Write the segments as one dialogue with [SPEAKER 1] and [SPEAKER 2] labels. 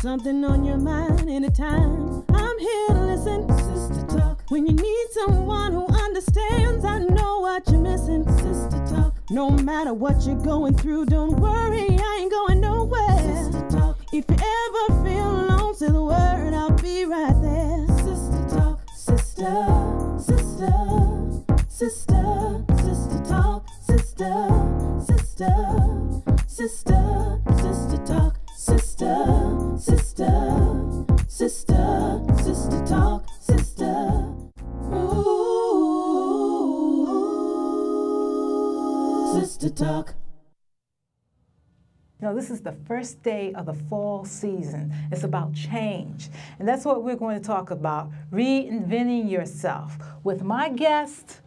[SPEAKER 1] something on your mind anytime, I'm here to listen. Sistah Talk. When you need someone who understands, I know what you're missing. Sistah Talk. No matter what you're going through, don't worry, I ain't going nowhere. Sistah Talk. If you ever feel alone, say the word, I'll be right there. Sistah Talk. Sister, sister, sister, Sistah Talk. Sister, sister, sister, Sistah Talk. Sister, sister, sister, Sistah Talk. Sister. Ooh, Sistah Talk.
[SPEAKER 2] You know, this is the first day of the fall season. It's about change. And that's what we're going to talk about, reinventing yourself. With my guest,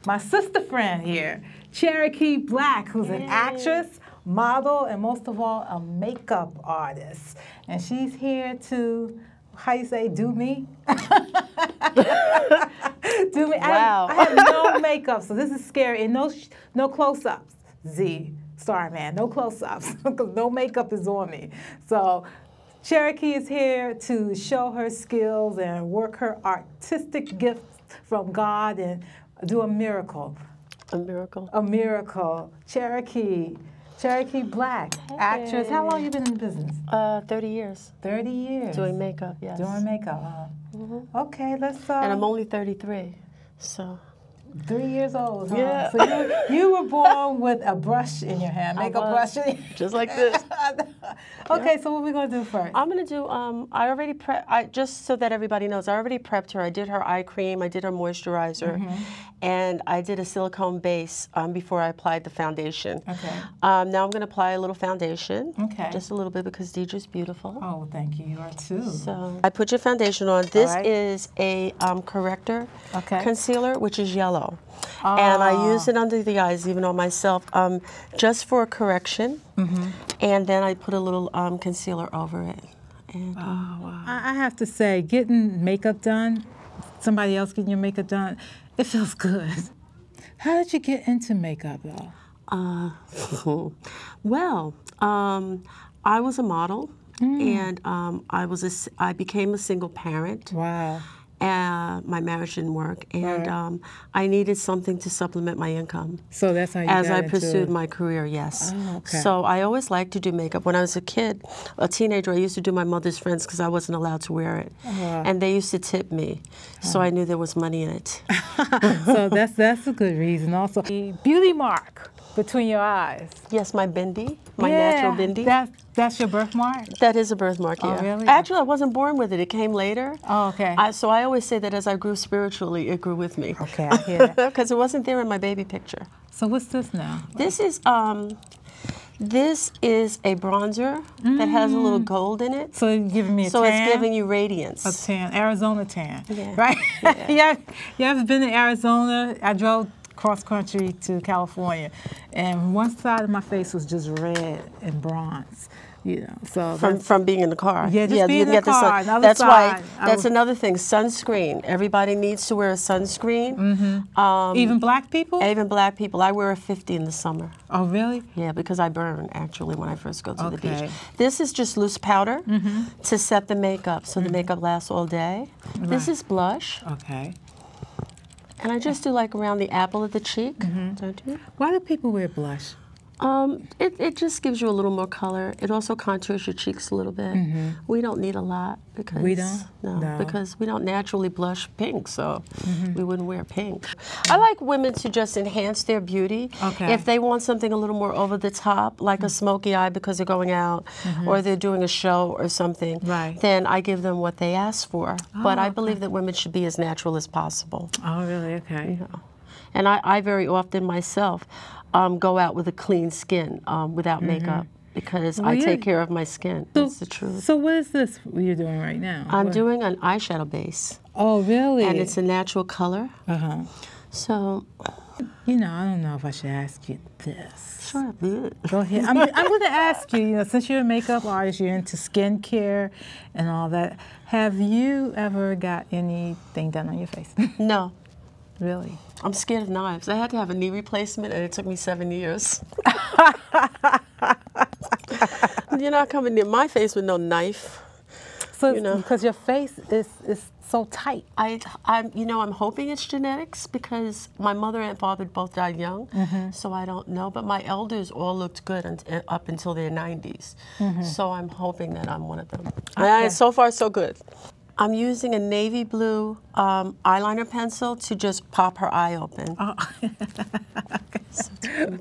[SPEAKER 2] my sister friend here, Cherokee Black, who's an actress, model, and most of all, a makeup artist. And she's here to, how you say, do me? Do me.
[SPEAKER 3] Wow.
[SPEAKER 2] I have no makeup, so this is scary. And no close-ups, Starman, no close-ups, because no makeup is on me. So Cherokee is here to show her skills and work her artistic gifts from God and do a miracle.
[SPEAKER 3] A miracle?
[SPEAKER 2] A miracle. Cherokee Black, actress. How long have you been in the business?
[SPEAKER 3] 30 years.
[SPEAKER 2] 30 years.
[SPEAKER 3] Doing makeup, yes.
[SPEAKER 2] Doing makeup, huh? Okay, let's
[SPEAKER 3] And I'm only 33, so.
[SPEAKER 2] 3 years old, huh?
[SPEAKER 3] Yeah.
[SPEAKER 2] So you were born with a brush in your hand, makeup brush in your hand.
[SPEAKER 3] Just like this.
[SPEAKER 2] Okay, so what are we going to do first?
[SPEAKER 3] I'm going to do, I already just so that everybody knows, I already prepped her. I did her eye cream, I did her moisturizer, and I did a silicone base before I applied the foundation.
[SPEAKER 2] Okay.
[SPEAKER 3] Now I'm going to apply a little foundation.
[SPEAKER 2] Okay.
[SPEAKER 3] Just a little bit because Deidre's beautiful.
[SPEAKER 2] Oh, thank you. You are too.
[SPEAKER 3] So I put your foundation on. This is a corrector concealer, which is yellow. And I use it under the eyes, even on myself, just for correction. And then I put a little concealer over it. And,
[SPEAKER 2] wow. I have to say, getting makeup done, somebody else getting your makeup done, it feels good. How did you get into makeup, though?
[SPEAKER 3] Well, I was a model, and I became a single parent.
[SPEAKER 2] Wow.
[SPEAKER 3] My marriage didn't work, and I needed something to supplement my income.
[SPEAKER 2] So that's how you
[SPEAKER 3] as
[SPEAKER 2] got
[SPEAKER 3] I
[SPEAKER 2] into
[SPEAKER 3] pursued my career, yes.
[SPEAKER 2] Oh, okay.
[SPEAKER 3] So I always liked to do makeup. When I was a teenager, I used to do my mother's friends because I wasn't allowed to wear it, and they used to tip me, so I knew there was money in it.
[SPEAKER 2] So that's a good reason. Also, the beauty mark between your eyes.
[SPEAKER 3] Yes, my bindi, my natural bindi.
[SPEAKER 2] That's your birthmark?
[SPEAKER 3] That is a birthmark, yeah.
[SPEAKER 2] Oh, really?
[SPEAKER 3] Actually, I wasn't born with it. It came later.
[SPEAKER 2] Oh, okay.
[SPEAKER 3] So I always say that as I grew spiritually, it grew with me.
[SPEAKER 2] Okay, I hear that.
[SPEAKER 3] Because it wasn't there in my baby picture.
[SPEAKER 2] So what's this now?
[SPEAKER 3] This is a bronzer that has a little gold in it.
[SPEAKER 2] So it's giving me a tan?
[SPEAKER 3] So it's giving you radiance.
[SPEAKER 2] A tan, Arizona tan,
[SPEAKER 3] yeah.
[SPEAKER 2] right?
[SPEAKER 3] Yeah.
[SPEAKER 2] You ever been to Arizona? I drove cross country to California, and one side of my face was just red and bronze. You know, so
[SPEAKER 3] from being in the car.
[SPEAKER 2] Yeah, just being in the car.
[SPEAKER 3] That's why. That's another thing. Sunscreen. Everybody needs to wear a sunscreen.
[SPEAKER 2] Even black people.
[SPEAKER 3] Even black people. I wear a 50 in the summer.
[SPEAKER 2] Oh, really?
[SPEAKER 3] Yeah, because I burn actually when I first go to the beach. This is just loose powder to set the makeup, so the makeup lasts all day. Right. This is blush.
[SPEAKER 2] Okay.
[SPEAKER 3] And I just do like around the apple of the cheek. Don't you?
[SPEAKER 2] Why do people wear blush?
[SPEAKER 3] It just gives you a little more color. It also contours your cheeks a little bit. We don't need a lot because
[SPEAKER 2] we don't.
[SPEAKER 3] No, because we don't naturally blush pink, so we wouldn't wear pink. I like women to just enhance their beauty.
[SPEAKER 2] Okay.
[SPEAKER 3] If they want something a little more over the top, like a smoky eye because they're going out or they're doing a show or something, then I give them what they ask for. But I believe that women should be as natural as possible.
[SPEAKER 2] Oh, really? Okay.
[SPEAKER 3] You know. And I very often myself go out with a clean skin without makeup because I take care of my skin. That's the truth.
[SPEAKER 2] So what is this you're doing right now?
[SPEAKER 3] I'm doing an eyeshadow base.
[SPEAKER 2] Oh, really?
[SPEAKER 3] And it's a natural color. So,
[SPEAKER 2] you know, I don't know if I should ask you this.
[SPEAKER 3] Sure, good.
[SPEAKER 2] Go ahead. I'm going to ask you, you know, since you're a makeup artist, you're into skincare and all that, have you ever got anything done on your face?
[SPEAKER 3] No.
[SPEAKER 2] Really?
[SPEAKER 3] I'm scared of knives. I had to have a knee replacement, and it took me 7 years. You're not coming near my face with no knife.
[SPEAKER 2] So, because your face is so tight.
[SPEAKER 3] I'm hoping it's genetics because my mother and father both died young, so I don't know. But my elders all looked good up until their 90s. So I'm hoping that I'm one of them. Okay. So far, so good. I'm using a navy blue eyeliner pencil to just pop her eye open. Oh. So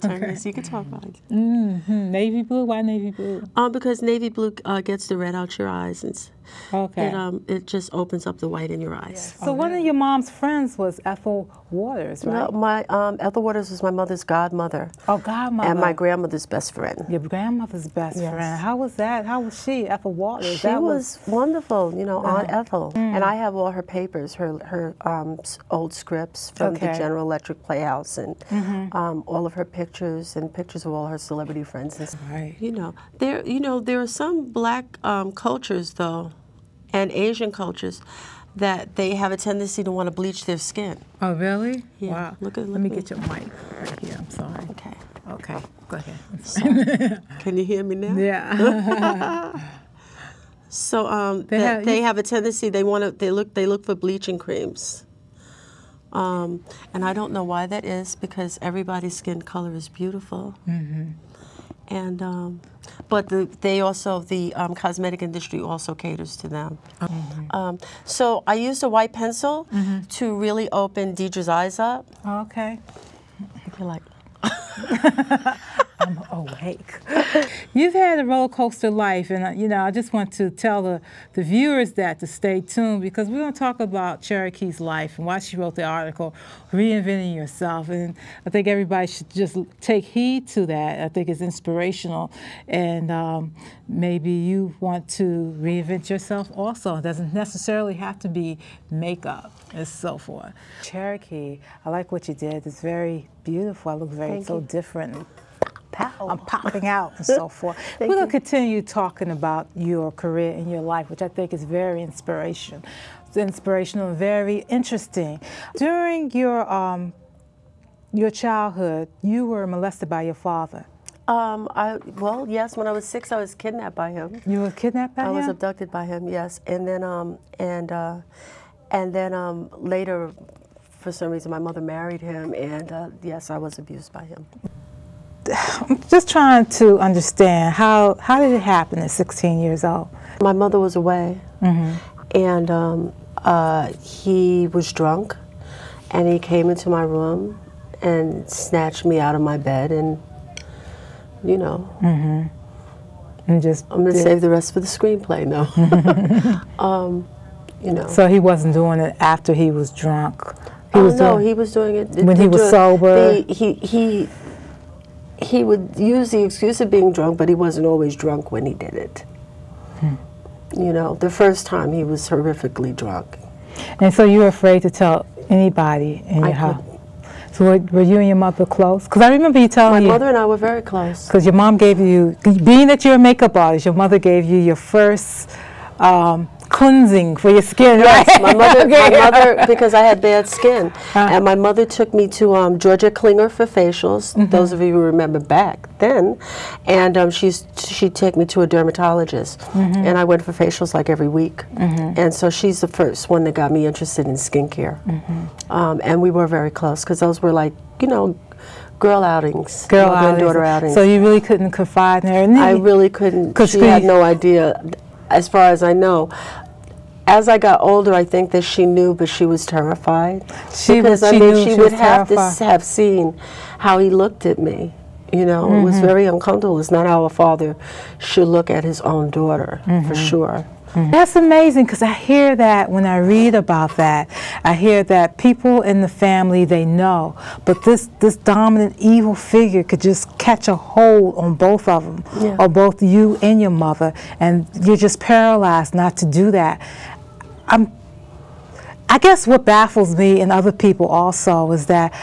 [SPEAKER 3] turn this, you can talk about it.
[SPEAKER 2] Navy blue? Why navy blue?
[SPEAKER 3] Because navy blue gets the red out your eyes. It just opens up the white in your eyes.
[SPEAKER 2] Yes. So one of your mom's friends was Ethel Waters, right?
[SPEAKER 3] No, my Ethel Waters was my mother's godmother.
[SPEAKER 2] Oh, godmother.
[SPEAKER 3] And my grandmother's best friend.
[SPEAKER 2] Your grandmother's best friend. How was that? How was she, Ethel Waters?
[SPEAKER 3] She was wonderful, Aunt Ethel. And I have all her papers, her old scripts from the General Electric Playhouse, and all of her pictures and pictures of all her celebrity friends.
[SPEAKER 2] Right.
[SPEAKER 3] There are some black cultures though, and Asian cultures, that they have a tendency to want to bleach their skin.
[SPEAKER 2] Oh, really?
[SPEAKER 3] Yeah.
[SPEAKER 2] Wow. Let me get your mic right here. I'm sorry.
[SPEAKER 3] Okay.
[SPEAKER 2] Okay. Go ahead.
[SPEAKER 3] Can you hear me now?
[SPEAKER 2] Yeah.
[SPEAKER 3] So they have a tendency. They look for bleaching creams. And I don't know why that is, because everybody's skin color is beautiful. And but the cosmetic industry also caters to them. So I used a white pencil to really open Deidre's eyes up.
[SPEAKER 2] Okay.
[SPEAKER 3] You're like,
[SPEAKER 2] I'm awake. You've had a roller coaster life, and I just want to tell the viewers that to stay tuned, because we're going to talk about Cherokee's life and why she wrote the article, Reinventing Yourself. And I think everybody should just take heed to that. I think it's inspirational, and maybe you want to reinvent yourself also. It doesn't necessarily have to be makeup and so forth. Cherokee, I like what you did. It's very beautiful. I look so different. I'm popping out and so forth. We're going to continue talking about your career and your life, which I think is very inspirational. It's inspirational and very interesting. During your childhood, you were molested by your father.
[SPEAKER 3] Well, yes. When I was 6, I was kidnapped by him.
[SPEAKER 2] You were kidnapped by him?
[SPEAKER 3] I was abducted by him. Yes, and then later, for some reason, my mother married him, and yes, I was abused by him.
[SPEAKER 2] I'm just trying to understand how did it happen at 16 years old?
[SPEAKER 3] My mother was away, and he was drunk, and he came into my room and snatched me out of my bed, and
[SPEAKER 2] and just
[SPEAKER 3] I'm gonna save the rest for the screenplay. No,
[SPEAKER 2] So he wasn't doing it after he was drunk.
[SPEAKER 3] He was doing it
[SPEAKER 2] when he was sober.
[SPEAKER 3] He would use the excuse of being drunk, but he wasn't always drunk when he did it. The first time he was horrifically drunk.
[SPEAKER 2] And so you were afraid to tell anybody in your house? So were you and your mother close? Because I remember you telling
[SPEAKER 3] my mother and I were very close.
[SPEAKER 2] Because your mom gave you, being that you're a makeup artist, your mother gave you your first cleansing for your skin, right?
[SPEAKER 3] Yes, my mother, because I had bad skin, and my mother took me to Georgia Klinger for facials. Those of you who remember back then, and she'd take me to a dermatologist, and I went for facials like every week. And so she's the first one that got me interested in skincare, and we were very close because those were like girl outings, granddaughter outings.
[SPEAKER 2] So you really couldn't confide in her?
[SPEAKER 3] I really couldn't, because she had no idea. As far as I know, as I got older, I think that she knew, but she was terrified. She would have to have seen how he looked at me. It was very uncomfortable. It's not how a father should look at his own daughter, for sure.
[SPEAKER 2] That's amazing, because I hear that when I read about that. I hear that people in the family, they know, but this dominant evil figure could just catch a hold on both of them, or both you and your mother, and you're just paralyzed not to do that. I guess what baffles me and other people also is that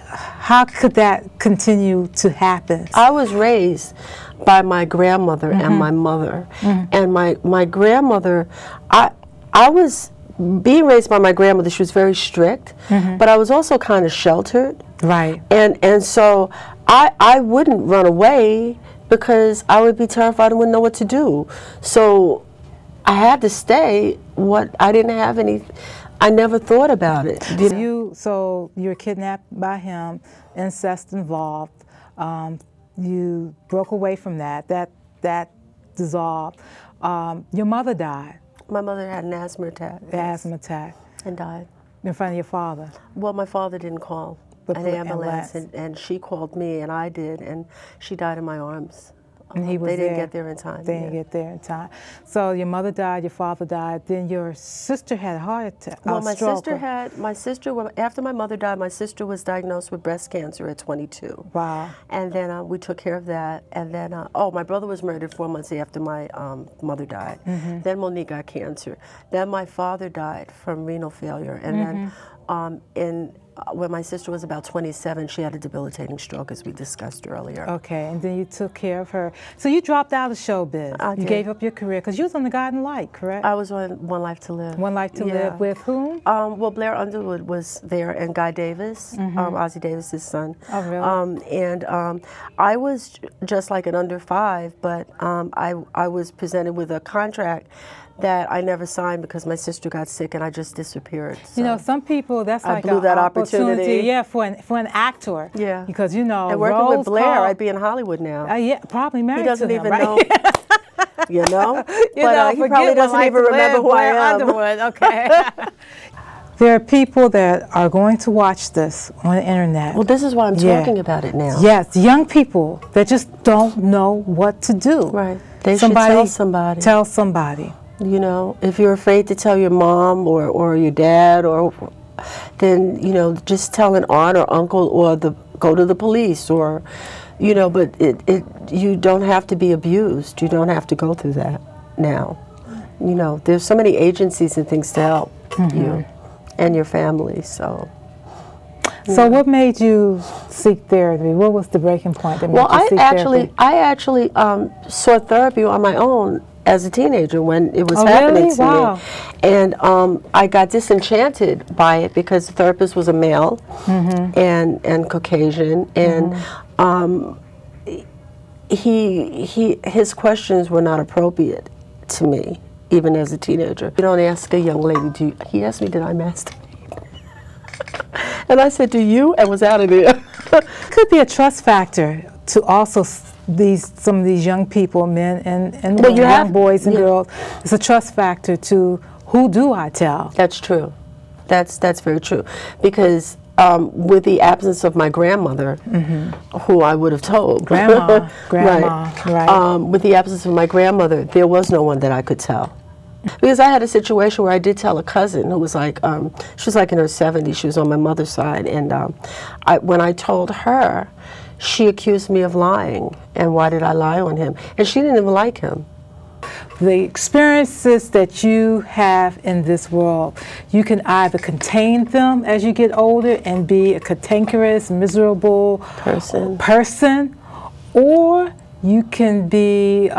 [SPEAKER 2] how could that continue to happen?
[SPEAKER 3] I was raised by my grandmother and my mother. And my grandmother, I was being raised by my grandmother. She was very strict, but I was also kind of sheltered.
[SPEAKER 2] Right.
[SPEAKER 3] And so I wouldn't run away because I would be terrified and wouldn't know what to do. So I had to stay. I didn't have any, I never thought about it.
[SPEAKER 2] So you were kidnapped by him, incest involved. You broke away from that. That dissolved. Your mother died.
[SPEAKER 3] My mother had an asthma attack.
[SPEAKER 2] Asthma attack.
[SPEAKER 3] And died.
[SPEAKER 2] In front of your father?
[SPEAKER 3] Well, my father didn't call an ambulance, and she called me, and I did, and she died in my arms.
[SPEAKER 2] And he was
[SPEAKER 3] They didn't get there in time.
[SPEAKER 2] They didn't get there in time. So your mother died, your father died, then your sister had a heart attack.
[SPEAKER 3] Well, after my mother died, my sister was diagnosed with breast cancer at 22.
[SPEAKER 2] Wow.
[SPEAKER 3] And then we took care of that. And then, my brother was murdered 4 months after my mother died. Then Monique got cancer. Then my father died from renal failure. And then when my sister was about 27, she had a debilitating stroke, as we discussed earlier.
[SPEAKER 2] Okay, and then you took care of her. So you dropped out of showbiz.
[SPEAKER 3] I did.
[SPEAKER 2] You gave up your career, because you was on The Guiding Light, correct?
[SPEAKER 3] I was on One Life to Live.
[SPEAKER 2] One Life to Live with whom?
[SPEAKER 3] Well, Blair Underwood was there, and Guy Davis, Ozzie Davis's son.
[SPEAKER 2] Oh, really?
[SPEAKER 3] I was just like an under 5, but I was presented with a contract that I never signed because my sister got sick and I just disappeared. So
[SPEAKER 2] you know, some people, that's like
[SPEAKER 3] blew that opportunity.
[SPEAKER 2] Yeah, for an actor.
[SPEAKER 3] Yeah.
[SPEAKER 2] Because, you know,
[SPEAKER 3] and working with Blair, I'd be in Hollywood now.
[SPEAKER 2] Yeah, probably married to him.
[SPEAKER 3] He doesn't even
[SPEAKER 2] right?
[SPEAKER 3] know. You know?
[SPEAKER 2] He
[SPEAKER 3] probably doesn't even remember who I am.
[SPEAKER 2] Underwood. Okay. There are people that are going to watch this on the internet.
[SPEAKER 3] Well, this is why I'm talking about it now.
[SPEAKER 2] Yes, young people that just don't know what to do.
[SPEAKER 3] Right. They should tell somebody.
[SPEAKER 2] Tell somebody.
[SPEAKER 3] You know, if you're afraid to tell your mom or your dad, then, you know, just tell an aunt or uncle, or go to the police, or, you know, but you don't have to be abused. You don't have to go through that now. You know, there's so many agencies and things to help you and your family, so.
[SPEAKER 2] So what made you seek therapy? What was the breaking point that made you seek therapy?
[SPEAKER 3] I actually sought therapy on my own as a teenager when it was happening to me. And I got disenchanted by it because the therapist was a male and Caucasian, and his questions were not appropriate to me, even as a teenager. You don't ask a young lady, he asked me, did I masturbate? And I said, do you? And was out of there.
[SPEAKER 2] Could be a trust factor to also some of these young people, men and women, young boys and girls. It's a trust factor to who do I tell?
[SPEAKER 3] That's true. That's very true. Because with the absence of my grandmother, who I would have told.
[SPEAKER 2] Grandma,
[SPEAKER 3] right. With the absence of my grandmother, there was no one that I could tell. Because I had a situation where I did tell a cousin who was like, she was like in her 70s, she was on my mother's side, and when I told her, she accused me of lying, and why did I lie on him? And she didn't even like him.
[SPEAKER 2] The experiences that you have in this world, you can either contain them as you get older and be a cantankerous, miserable person, or you can be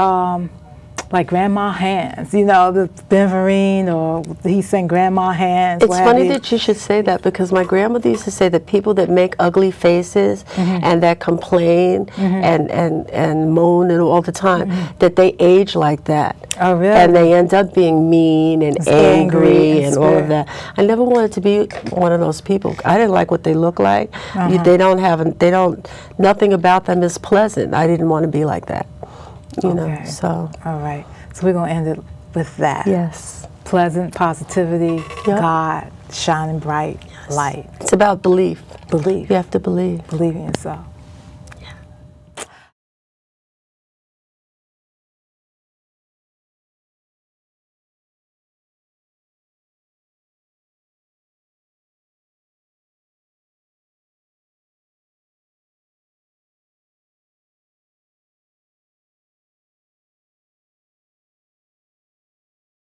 [SPEAKER 2] like Grandma Hands, you know, the Beverine, or he sang Grandma Hands.
[SPEAKER 3] It's funny that you should say that, because my grandmother used to say that people that make ugly faces and that complain and moan and all the time, that they age like that.
[SPEAKER 2] Oh, really?
[SPEAKER 3] And they end up being mean and angry and all of that. I never wanted to be one of those people. I didn't like what they look like. Nothing about them is pleasant. I didn't want to be like that. You know, so.
[SPEAKER 2] All right. So we're going to end it with that.
[SPEAKER 3] Yes.
[SPEAKER 2] Pleasant positivity, God, shining bright light.
[SPEAKER 3] It's about belief.
[SPEAKER 2] Belief.
[SPEAKER 3] You have to believe.
[SPEAKER 2] Believe in yourself.